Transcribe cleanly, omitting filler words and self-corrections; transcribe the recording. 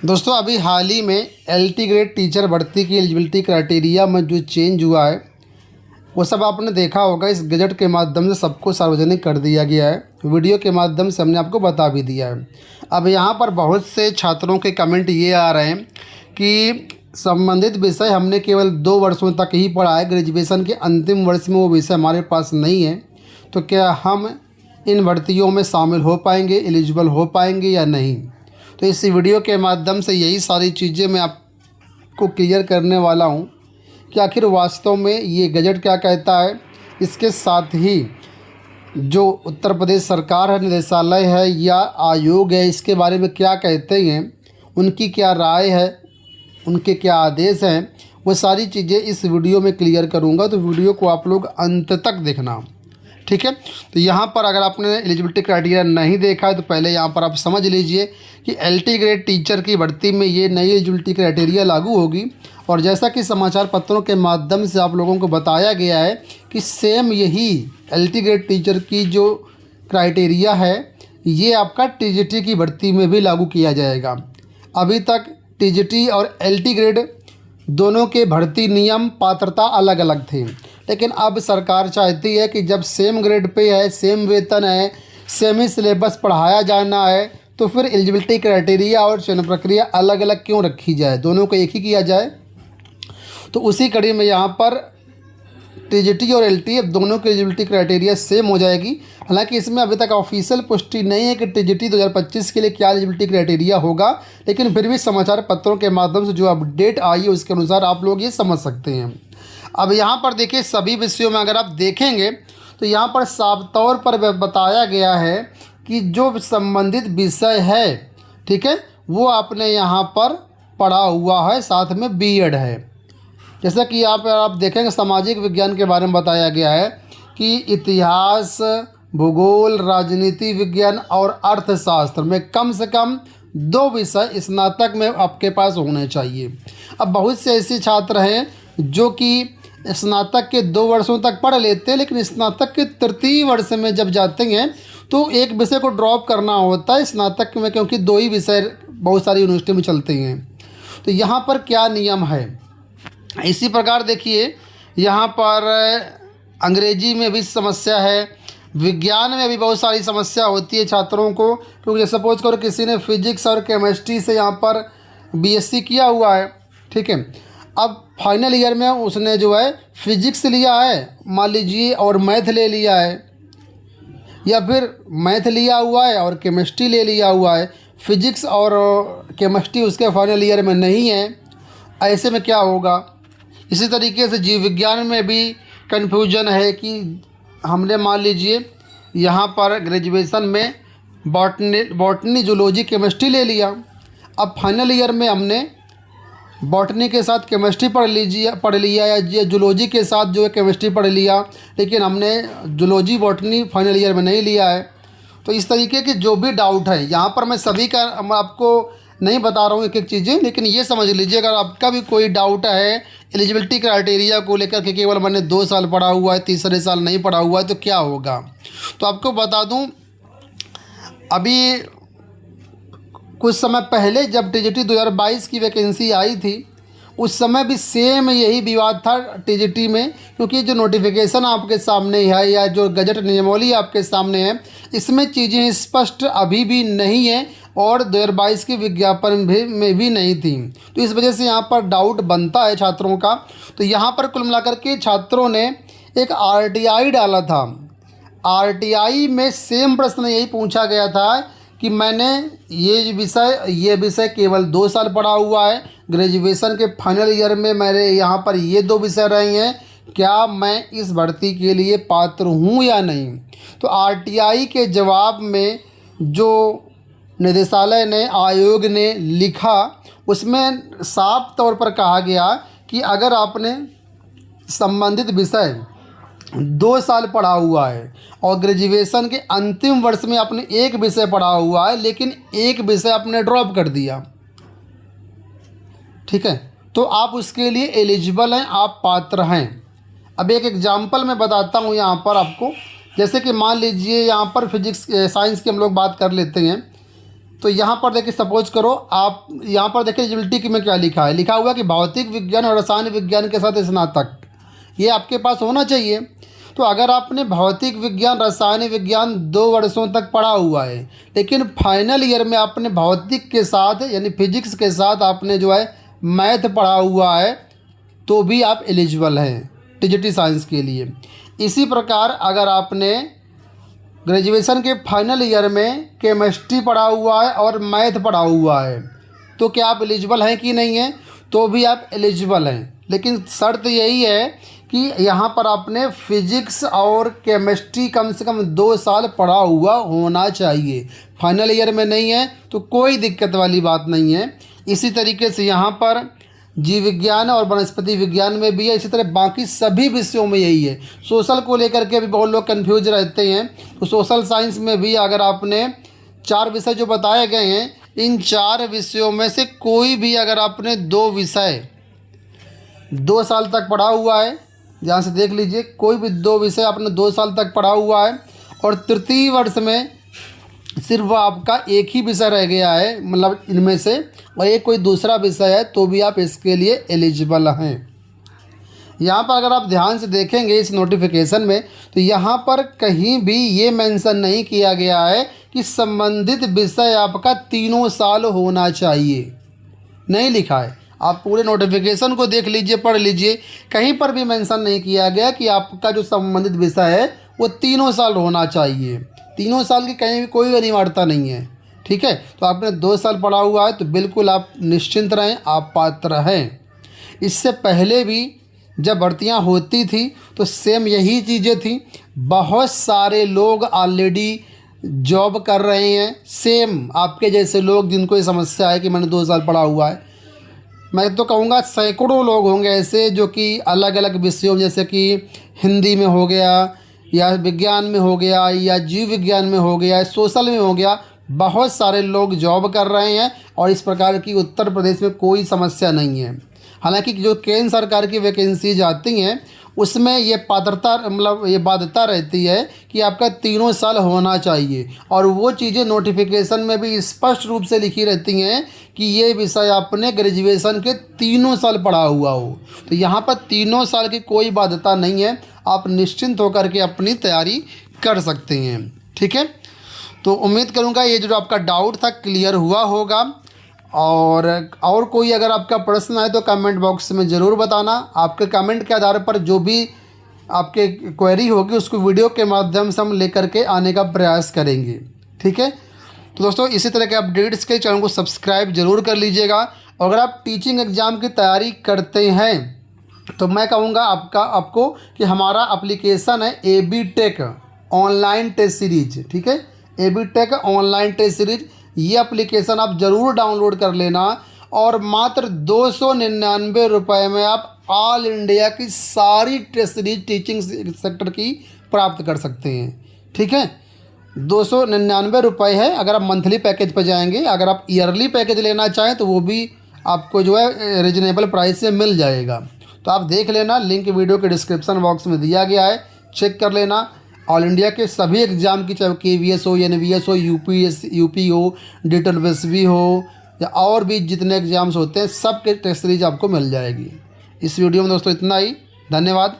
दोस्तों अभी हाल ही में एलटी ग्रेड टीचर भर्ती की एलिजिबिलिटी क्राइटेरिया में जो चेंज हुआ है वो सब आपने देखा होगा। इस गजट के माध्यम से सबको सार्वजनिक कर दिया गया है। वीडियो के माध्यम से हमने आपको बता भी दिया है। अब यहाँ पर बहुत से छात्रों के कमेंट ये आ रहे हैं कि संबंधित विषय हमने केवल 2 वर्षों तक ही पढ़ा है, ग्रेजुएशन के अंतिम वर्ष में वो विषय हमारे पास नहीं है, तो क्या हम इन भर्तियों में शामिल हो पाएंगे, एलिजिबल हो पाएंगे या नहीं। तो इस वीडियो के माध्यम से यही सारी चीज़ें मैं आपको क्लियर करने वाला हूँ कि आखिर वास्तव में ये गजट क्या कहता है। इसके साथ ही जो उत्तर प्रदेश सरकार है, निदेशालय है या आयोग है, इसके बारे में क्या कहते हैं, उनकी क्या राय है, उनके क्या आदेश हैं, वो सारी चीज़ें इस वीडियो में क्लियर करूँगा। तो वीडियो को आप लोग अंत तक देखना, ठीक है। तो यहाँ पर अगर आपने एलिजिबिलिटी क्राइटेरिया नहीं देखा है तो पहले यहाँ पर आप समझ लीजिए कि एलटी ग्रेड टीचर की भर्ती में ये नई एलिजिबिलिटी क्राइटेरिया लागू होगी। और जैसा कि समाचार पत्रों के माध्यम से आप लोगों को बताया गया है कि सेम यही एलटी ग्रेड टीचर की जो क्राइटेरिया है ये आपका टीजीटी की भर्ती में भी लागू किया जाएगा। अभी तक टीजीटी और एलटी ग्रेड दोनों के भर्ती नियम, पात्रता अलग अलग थे, लेकिन अब सरकार चाहती है कि जब सेम ग्रेड पे है, सेम वेतन है, सेम ही सिलेबस पढ़ाया जाना है, तो फिर एलिजिबिलिटी क्राइटेरिया और चयन प्रक्रिया अलग अलग क्यों रखी जाए, दोनों को एक ही किया जाए। तो उसी कड़ी में यहाँ पर टीजीटी और एलटी अब दोनों की एलिजिबिलिटी क्राइटेरिया सेम हो जाएगी। हालांकि इसमें अभी तक ऑफिशियल पुष्टि नहीं है कि टीजीटी 2025 के लिए क्या एलिजिबिलिटी क्राइटेरिया होगा, लेकिन फिर भी समाचार पत्रों के माध्यम से जो अपडेट आई है उसके अनुसार आप लोग ये समझ सकते हैं। अब यहाँ पर देखिए, सभी विषयों में अगर आप देखेंगे तो यहाँ पर साफ तौर पर बताया गया है कि जो संबंधित विषय है, ठीक है, वो आपने यहाँ पर पढ़ा हुआ है, साथ में बीएड है। जैसा कि यहाँ पर आप देखेंगे सामाजिक विज्ञान के बारे में बताया गया है कि इतिहास, भूगोल, राजनीति विज्ञान और अर्थशास्त्र में कम से कम 2 विषय स्नातक में आपके पास होने चाहिए। अब बहुत से ऐसे छात्र हैं जो कि स्नातक के 2 वर्षों तक पढ़ लेते हैं, लेकिन स्नातक के तृतीय वर्ष में जब जाते हैं तो एक विषय को ड्रॉप करना होता है स्नातक में, क्योंकि 2 ही विषय बहुत सारी यूनिवर्सिटी में चलते हैं। तो यहाँ पर क्या नियम है, इसी प्रकार देखिए यहाँ पर अंग्रेजी में भी समस्या है, विज्ञान में भी बहुत सारी समस्या होती है छात्रों को। क्योंकि सपोज करो किसी ने फिजिक्स और केमिस्ट्री से यहाँ पर बीएससी किया हुआ है, ठीक है, अब फाइनल ईयर में उसने जो है फिजिक्स लिया है मान लीजिए और मैथ ले लिया है, या फिर मैथ लिया हुआ है और केमिस्ट्री ले लिया हुआ है, फिजिक्स और केमिस्ट्री उसके फाइनल ईयर में नहीं है, ऐसे में क्या होगा। इसी तरीके से जीव विज्ञान में भी कन्फ्यूजन है कि हमने मान लीजिए यहाँ पर ग्रेजुएशन में बॉटनी, जूलॉजी, केमिस्ट्री ले लिया, अब फाइनल ईयर में हमने बॉटनी के साथ केमिस्ट्री पढ़ लिया या जूलॉजी के साथ जो है केमिस्ट्री पढ़ लिया, लेकिन हमने जूलॉजी बॉटनी फाइनल ईयर में नहीं लिया है। तो इस तरीके के जो भी डाउट है यहाँ पर मैं सभी का आपको नहीं बता रहा हूँ एक एक चीज़ें, लेकिन ये समझ लीजिए अगर आपका भी कोई डाउट है एलिजिबिलिटी क्राइटेरिया को लेकर के, केवल मैंने 2 साल पढ़ा हुआ है, तीसरे साल नहीं पढ़ा हुआ है, तो क्या होगा। तो आपको बता दूँ, अभी कुछ समय पहले जब टीजीटी 2022 की वैकेंसी आई थी उस समय भी सेम यही विवाद था टीजीटी में, क्योंकि जो नोटिफिकेशन आपके सामने है या जो गजट नियमावली आपके सामने है इसमें चीज़ें स्पष्ट अभी भी नहीं है और 2022 के विज्ञापन में भी नहीं थी। तो इस वजह से यहाँ पर डाउट बनता है छात्रों का। तो यहाँ पर कुल मिलाकर के छात्रों ने एक आरटीआई डाला था। आरटीआई में सेम प्रश्न यही पूछा गया था कि मैंने ये विषय केवल 2 साल पढ़ा हुआ है, ग्रेजुएशन के फाइनल ईयर में मेरे यहाँ पर ये 2 विषय रहे हैं, क्या मैं इस भर्ती के लिए पात्र हूँ या नहीं। तो आरटीआई के जवाब में जो निदेशालय ने, आयोग ने लिखा उसमें साफ तौर पर कहा गया कि अगर आपने संबंधित विषय 2 साल पढ़ा हुआ है और ग्रेजुएशन के अंतिम वर्ष में आपने एक विषय पढ़ा हुआ है लेकिन एक विषय आपने ड्रॉप कर दिया, ठीक है, तो आप उसके लिए एलिजिबल हैं, आप पात्र हैं। अब एक एग्जांपल मैं बताता हूँ यहाँ पर आपको। जैसे कि मान लीजिए यहाँ पर फिजिक्स साइंस की हम लोग बात कर लेते हैं तो यहाँ पर देखिए सपोज करो आप यहाँ पर देखिए एलिजिबिलिटी की में क्या लिखा है, लिखा हुआ कि भौतिक विज्ञान और रसायन विज्ञान के साथ स्नातक, ये आपके पास होना चाहिए। तो अगर आपने भौतिक विज्ञान रसायन विज्ञान 2 वर्षों तक पढ़ा हुआ है, लेकिन फाइनल ईयर में आपने भौतिक के साथ यानी फिजिक्स के साथ आपने जो है मैथ पढ़ा हुआ है, तो भी आप एलिजिबल हैं टीजीटी साइंस के लिए। इसी प्रकार अगर आपने ग्रेजुएशन के फाइनल ईयर में केमिस्ट्री पढ़ा हुआ है और मैथ पढ़ा हुआ है, तो क्या आप एलिजिबल हैं कि नहीं हैं? तो भी आप एलिजिबल हैं, लेकिन शर्त यही है कि यहाँ पर आपने फिजिक्स और केमिस्ट्री कम से कम 2 साल पढ़ा हुआ होना चाहिए। फाइनल ईयर में नहीं है तो कोई दिक्कत वाली बात नहीं है। इसी तरीके से यहाँ पर जीव विज्ञान और वनस्पति विज्ञान में भी है, इसी तरह बाकी सभी विषयों में यही है। सोशल को लेकर के भी बहुत लोग कंफ्यूज रहते हैं, तो सोशल साइंस में भी अगर आपने 4 विषय जो बताए गए हैं, इन 4 विषयों में से कोई भी अगर आपने 2 विषय 2 साल तक पढ़ा हुआ है, जहाँ से देख लीजिए कोई भी 2 विषय आपने 2 साल तक पढ़ा हुआ है और तृतीय वर्ष में सिर्फ आपका एक ही विषय रह गया है, मतलब इनमें से, और एक कोई दूसरा विषय है, तो भी आप इसके लिए एलिजिबल हैं। यहाँ पर अगर आप ध्यान से देखेंगे इस नोटिफिकेशन में, तो यहाँ पर कहीं भी ये मेंशन नहीं किया गया है कि संबंधित विषय आपका 3 साल होना चाहिए, नहीं लिखा है। आप पूरे नोटिफिकेशन को देख लीजिए, पढ़ लीजिए, कहीं पर भी मेंशन नहीं किया गया कि आपका जो संबंधित विषय है वो 3 साल होना चाहिए। 3 साल की कहीं भी कोई अनिवार्यता नहीं है, ठीक है। तो आपने 2 साल पढ़ा हुआ है तो बिल्कुल आप निश्चिंत रहें, आप पात्र हैं। इससे पहले भी जब भर्तियां होती थी तो सेम यही चीज़ें थी। बहुत सारे लोग ऑलरेडी जॉब कर रहे हैं, सेम आपके जैसे लोग जिनको ये समस्या है कि मैंने 2 साल पढ़ा हुआ है। मैं तो कहूँगा सैकड़ों लोग होंगे ऐसे जो कि अलग अलग विषयों, जैसे कि हिंदी में हो गया या विज्ञान में हो गया या जीव विज्ञान में हो गया, सोशल में हो गया, बहुत सारे लोग जॉब कर रहे हैं और इस प्रकार की उत्तर प्रदेश में कोई समस्या नहीं है। हालांकि जो केंद्र सरकार की वैकेंसीज आती हैं उसमें ये पात्रता, मतलब ये बाध्यता रहती है कि आपका 3 साल होना चाहिए, और वो चीज़ें नोटिफिकेशन में भी स्पष्ट रूप से लिखी रहती हैं कि ये विषय आपने ग्रेजुएशन के 3 साल पढ़ा हुआ हो। तो यहाँ पर 3 साल की कोई बाध्यता नहीं है, आप निश्चिंत होकर के अपनी तैयारी कर सकते हैं, ठीक है। तो उम्मीद करूँगा ये जो आपका डाउट था क्लियर हुआ होगा, और कोई अगर आपका प्रश्न है तो कमेंट बॉक्स में ज़रूर बताना। आपके कमेंट के आधार पर जो भी आपके क्वेरी होगी उसको वीडियो के माध्यम से हम लेकर के आने का प्रयास करेंगे, ठीक है। तो दोस्तों इसी तरह के अपडेट्स के चैनल को सब्सक्राइब ज़रूर कर लीजिएगा। और अगर आप टीचिंग एग्ज़ाम की तैयारी करते हैं तो मैं कहूँगा आपको कि हमारा एप्लीकेशन है AB tech online test series, ठीक है। AB tech online test series, ये एप्लीकेशन आप ज़रूर डाउनलोड कर लेना और मात्र 299 रुपये में आप ऑल इंडिया की सारी टेस्ट सीरीज टीचिंग सेक्टर की प्राप्त कर सकते हैं, ठीक है। 299 रुपये है अगर आप मंथली पैकेज पर जाएंगे। अगर आप ईयरली पैकेज लेना चाहें तो वो भी आपको जो है रिजनेबल प्राइस से मिल जाएगा। तो आप देख लेना, लिंक वीडियो के डिस्क्रिप्शन बॉक्स में दिया गया है, चेक कर लेना। ऑल इंडिया के सभी एग्ज़ाम की, चाहे KVS हो, NVS हो, UP हो, DTLBSB हो, या और भी जितने एग्ज़ाम्स होते हैं सब के टेस्ट सीरीज आपको मिल जाएगी। इस वीडियो में दोस्तों इतना ही, धन्यवाद।